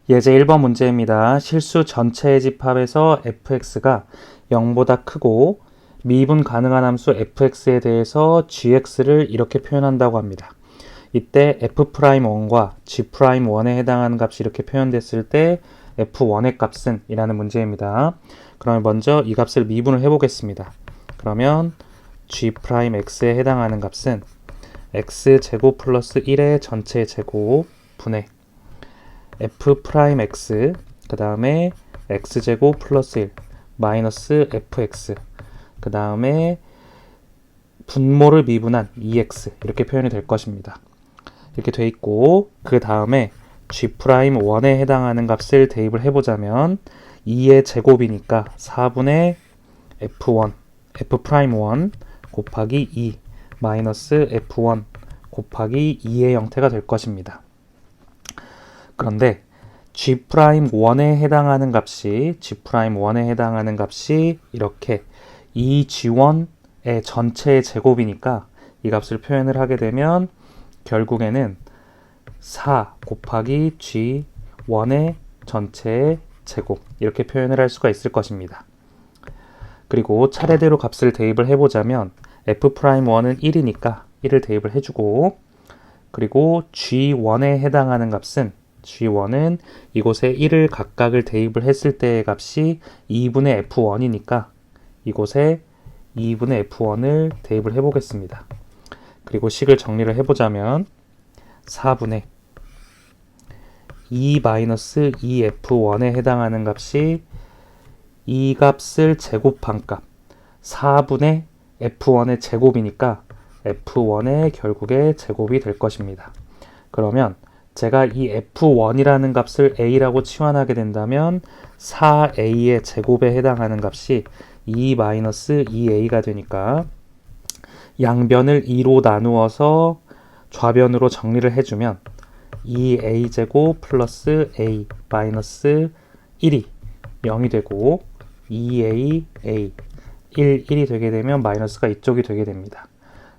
예제 1번 문제입니다. 실수 전체의 집합에서 fx가 0보다 크고 미분 가능한 함수 fx에 대해서 gx를 이렇게 표현한다고 합니다. 이때 f'1과 g'1에 해당하는 값이 이렇게 표현됐을 때 f1의 값은 이라는 문제입니다. 그러면 먼저 이 값을 미분을 해보겠습니다. 그러면 g'x에 해당하는 값은 x제곱 플러스 1의 전체 제곱 분의 f'x 그 다음에 x제곱 플러스 1 마이너스 fx 그 다음에 분모를 미분한 2x 이렇게 표현이 될 것입니다. 이렇게 돼 있고 그 다음에 g'1에 해당하는 값을 대입을 해보자면 2의 제곱이니까 4분의 f1 f'1 곱하기 2 마이너스 f1 곱하기 2의 형태가 될 것입니다. 그런데 g'1에 해당하는 값이 이렇게 2g1의 전체의 제곱이니까 이 값을 표현을 하게 되면 결국에는 4 곱하기 g1의 전체의 제곱 이렇게 표현을 할 수가 있을 것입니다. 그리고 차례대로 값을 대입을 해보자면 f'1은 1이니까 1을 대입을 해주고 그리고 g1에 해당하는 값은 g1은 이곳에 1을 각각을 대입을 했을 때의 값이 2분의 f1이니까 이곳에 2분의 f1을 대입을 해보겠습니다. 그리고 식을 정리를 해보자면 4분의 2-2f1에 해당하는 값이 이 값을 제곱한 값 4분의 f1의 제곱이니까 f1의 결국에 제곱이 될 것입니다. 그러면 제가 이 f1이라는 값을 a라고 치환하게 된다면 4a의 제곱에 해당하는 값이 2-2a가 되니까 양변을 2로 나누어서 좌변으로 정리를 해주면 2a제곱 플러스 a 마이너스 1이 0이 되고 2a, 1이 되게 되면 마이너스가 이쪽이 되게 됩니다.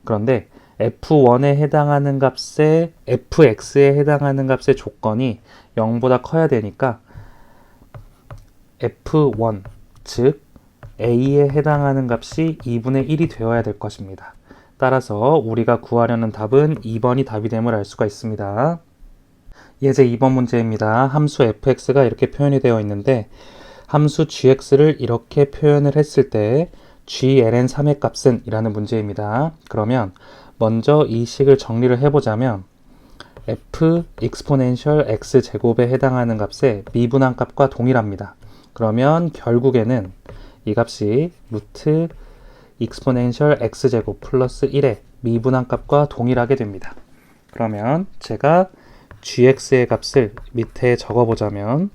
그런데 f1에 해당하는 값에 fx에 해당하는 값의 조건이 0보다 커야 되니까 f1 즉 a에 해당하는 값이 2분의 1이 되어야 될 것입니다. 따라서 우리가 구하려는 답은 2번이 답이 됨을 알 수가 있습니다. 예제 2번 문제입니다. 함수 fx가 이렇게 표현이 되어 있는데 함수 gx를 이렇게 표현을 했을 때 gln3의 값은 이라는 문제입니다. 그러면 먼저 이 식을 정리를 해보자면 f exponential x제곱에 해당하는 값의 미분한 값과 동일합니다. 그러면 결국에는 이 값이 루트 exponential x제곱 플러스 1의 미분한 값과 동일하게 됩니다. 그러면 제가 gx의 값을 밑에 적어보자면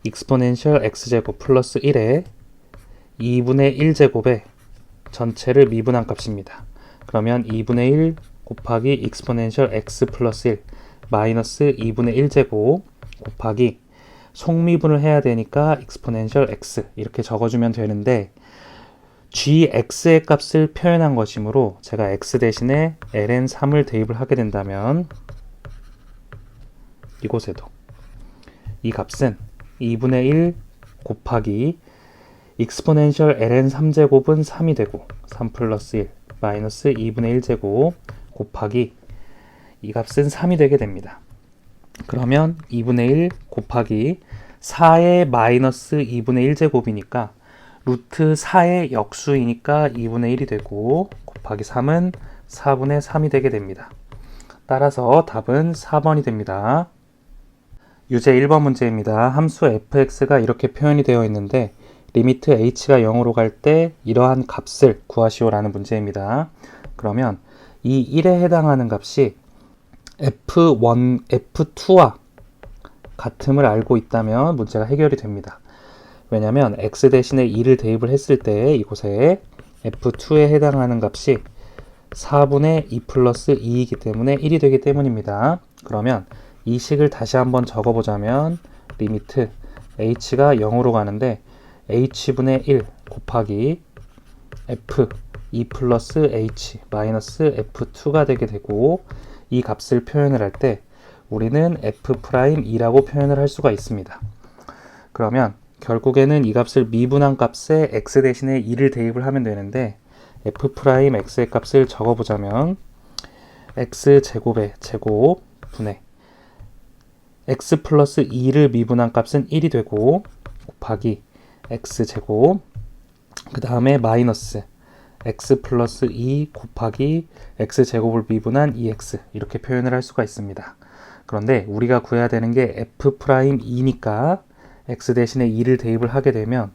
exponential x제곱 플러스 1의 2분의 1제곱의 전체를 미분한 값입니다. 그러면 2분의 1 곱하기 exponential x 플러스 1 마이너스 2분의 1제곱 곱하기 속미분을 해야 되니까 exponential x 이렇게 적어주면 되는데 gx의 값을 표현한 것이므로 제가 x 대신에 ln3을 대입을 하게 된다면 이곳에도 이 값은 2분의 1 곱하기 exponential ln 3제곱은 3이 되고 3 플러스 1 마이너스 2분의 1제곱 곱하기 이 값은 3이 되게 됩니다. 그러면 2분의 1 곱하기 4의 마이너스 2분의 1제곱이니까 루트 4의 역수이니까 2분의 1이 되고 곱하기 3은 4분의 3이 되게 됩니다. 따라서 답은 4번이 됩니다. 유제 1번 문제입니다. 함수 fx가 이렇게 표현이 되어 있는데 리미트 h가 0으로 갈 때 이러한 값을 구하시오라는 문제입니다. 그러면 이 1에 해당하는 값이 f1, f2와 같음을 알고 있다면 문제가 해결이 됩니다. 왜냐하면 x 대신에 2를 대입을 했을 때 이곳에 f2에 해당하는 값이 4분의 2 플러스 2이기 때문에 1이 되기 때문입니다. 그러면 이 식을 다시 한번 적어보자면 리미트 h가 0으로 가는데 h분의 1 곱하기 f 2 플러스 h 마이너스 f2가 되게 되고 이 값을 표현을 할 때 우리는 f'2라고 표현을 할 수가 있습니다. 그러면 결국에는 이 값을 미분한 값에 x 대신에 2를 대입을 하면 되는데 f'x의 값을 적어보자면 x제곱의 제곱 분의 x 플러스 2를 미분한 값은 1이 되고 곱하기 x제곱 그 다음에 마이너스 x 플러스 2 곱하기 x제곱을 미분한 2x 이렇게 표현을 할 수가 있습니다. 그런데 우리가 구해야 되는 게 f'2니까 x 대신에 2를 대입을 하게 되면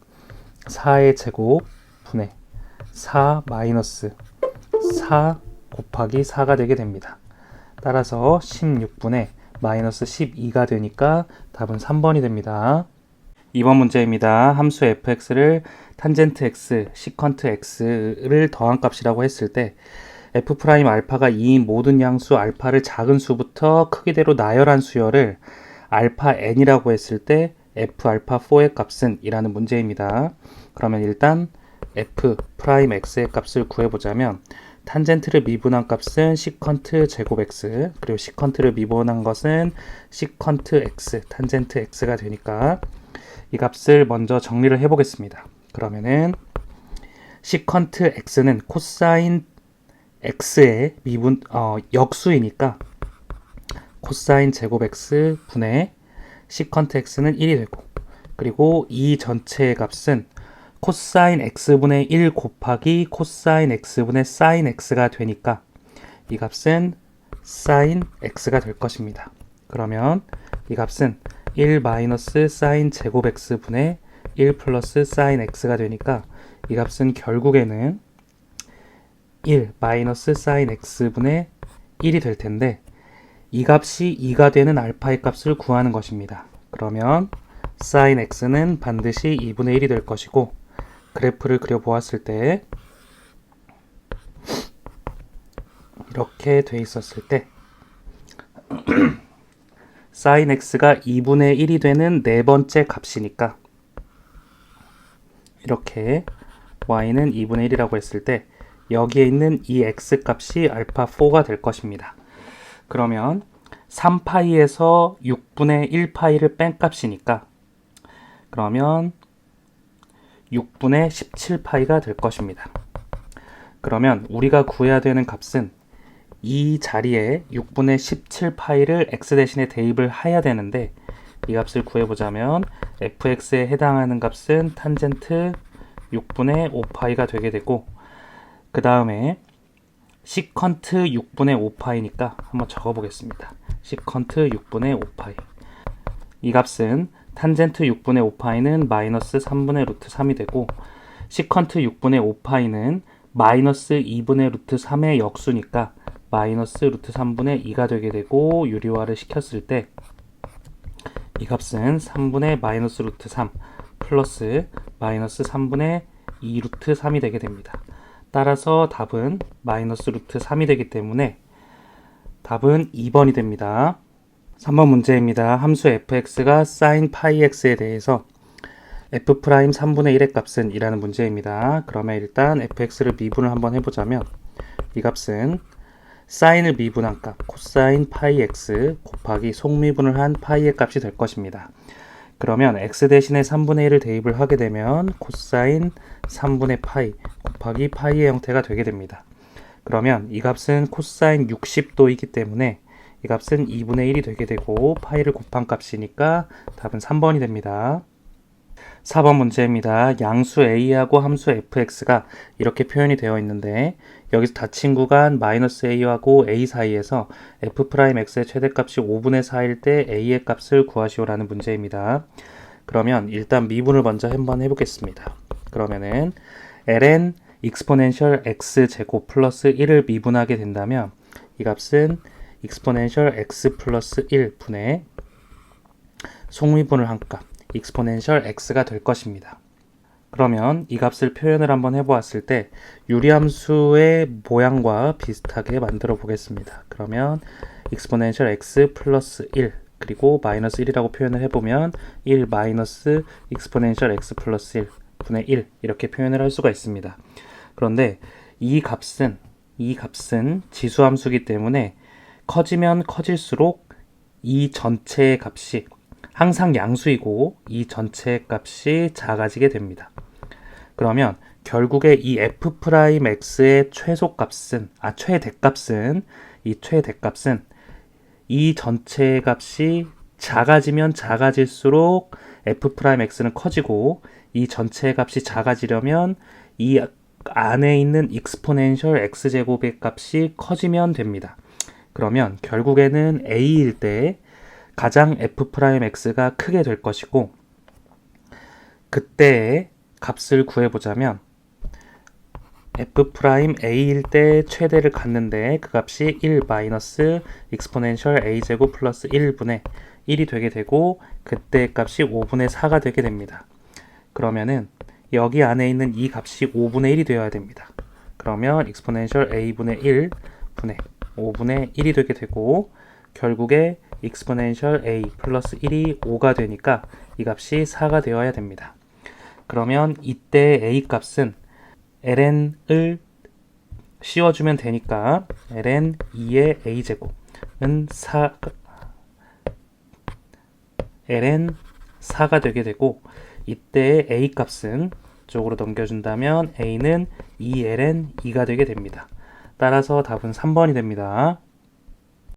4의 제곱 분의 4 마이너스 4 곱하기 4가 되게 됩니다. 따라서 16분의 마이너스 12가 되니까 답은 3번이 됩니다. 2번 문제입니다. 함수 fx를 탄젠트 x, 시컨트 x를 더한 값이라고 했을 때 f' 알파가 2인 모든 양수 알파를 작은 수부터 크기대로 나열한 수열을 알파 n이라고 했을 때 f 알파 4의 값은 이라는 문제입니다. 그러면 일단 f' x의 값을 구해보자면 탄젠트를 미분한 값은 시컨트 제곱 x 그리고 시컨트를 미분한 것은 시컨트 x, 탄젠트 x가 되니까 이 값을 먼저 정리를 해보겠습니다. 그러면은 시컨트 x는 코사인 x의 역수이니까 코사인 제곱 x 분의 시컨트 x는 1이 되고 그리고 이 전체의 값은 코사인 x분의 1 곱하기 코사인 x분의 사인 x가 되니까 이 값은 사인 x가 될 것입니다. 그러면 이 값은 1 마이너스 사인 제곱 x분의 1 플러스 사인 x가 되니까 이 값은 결국에는 1 마이너스 사인 x분의 1이 될 텐데 이 값이 2가 되는 알파의 값을 구하는 것입니다. 그러면 사인 x는 반드시 2분의 1이 될 것이고 그래프를 그려보았을 때 이렇게 돼 있었을 때 사인 x가 2분의 1이 되는 네 번째 값이니까 이렇게 y는 2분의 1이라고 했을 때 여기에 있는 이 x 값이 알파 4가 될 것입니다. 그러면 3파이에서 6분의 1파이를 뺀 값이니까 그러면 6분의 17파이가 될 것입니다. 그러면 우리가 구해야 되는 값은 이 자리에 6분의 17파이를 x 대신에 대입을 해야 되는데 이 값을 구해보자면 fx에 해당하는 값은 탄젠트 6분의 5파이가 되게 되고 그 다음에 시컨트 6분의 5파이니까 한번 적어보겠습니다. 시컨트 6분의 5파이 이 값은 탄젠트 6분의 5파이는 마이너스 3분의 루트 3이 되고 시컨트 6분의 5파이는 마이너스 2분의 루트 3의 역수니까 마이너스 루트 3분의 2가 되게 되고 유리화를 시켰을 때 이 값은 3분의 마이너스 루트 3 플러스 마이너스 3분의 2 루트 3이 되게 됩니다. 따라서 답은 마이너스 루트 3이 되기 때문에 답은 2번이 됩니다. 3번 문제입니다. 함수 fx가 sin 파이 x에 대해서 f' 3분의 1의 값은 이라는 문제입니다. 그러면 일단 fx를 미분을 한번 해보자면 이 값은 사인을 미분한 값 코사인 파이 x 곱하기 속미분을 한 파이의 값이 될 것입니다. 그러면 x 대신에 3분의 1을 대입을 하게 되면 코사인 3분의 파이 곱하기 파이의 형태가 되게 됩니다. 그러면 이 값은 코사인 60도이기 때문에 이 값은 2분의 1이 되게 되고 파이를 곱한 값이니까 답은 3번이 됩니다. 4번 문제입니다. 양수 a하고 함수 fx가 이렇게 표현이 되어 있는데 여기서 닫힌 구간 마이너스 a하고 a 사이에서 f'x의 최대값이 5분의 4일 때 a의 값을 구하시오라는 문제입니다. 그러면 일단 미분을 먼저 한번 해보겠습니다. 그러면은 ln exponential x제곱 플러스 1을 미분하게 된다면 이 값은 exponential x 플러스 1 분의 속미분을 한 값 exponential x가 될 것입니다. 그러면 이 값을 표현을 한번 해보았을 때 유리함수의 모양과 비슷하게 만들어 보겠습니다. 그러면 exponential x 플러스 1 그리고 마이너스 1이라고 표현을 해보면 1 마이너스 exponential x 플러스 1 분의 1 이렇게 표현을 할 수가 있습니다. 그런데 이 값은 지수함수이기 때문에 커지면 커질수록 이 전체의 값이 항상 양수이고 이 전체의 값이 작아지게 됩니다. 그러면 결국에 이 f'x의 최대값은 이 전체의 값이 작아지면 작아질수록 f'x는 커지고 이 전체의 값이 작아지려면 이 안에 있는 익스포넨셜 x제곱의 값이 커지면 됩니다. 그러면 결국에는 a일 때 가장 f'x가 크게 될 것이고 그때의 값을 구해보자면 f'a일 때 최대를 갖는데 그 값이 1 마이너스 익스포넨셜 a제곱 플러스 1분의 1이 되게 되고 그때 값이 5분의 4가 되게 됩니다. 그러면은 여기 안에 있는 이 값이 5분의 1이 되어야 됩니다. 그러면 익스포넨셜 a분의 1 분의 5분의 1이 되게 되고 결국에 익스포넨셜 a 플러스 1이 5가 되니까 이 값이 4가 되어야 됩니다. 그러면 이때 a 값은 ln을 씌워주면 되니까 ln 2의 a제곱은 ln 4가 되게 되고 이때 a 값은 쪽으로 넘겨준다면 a는 2ln 2가 되게 됩니다. 따라서 답은 3번이 됩니다.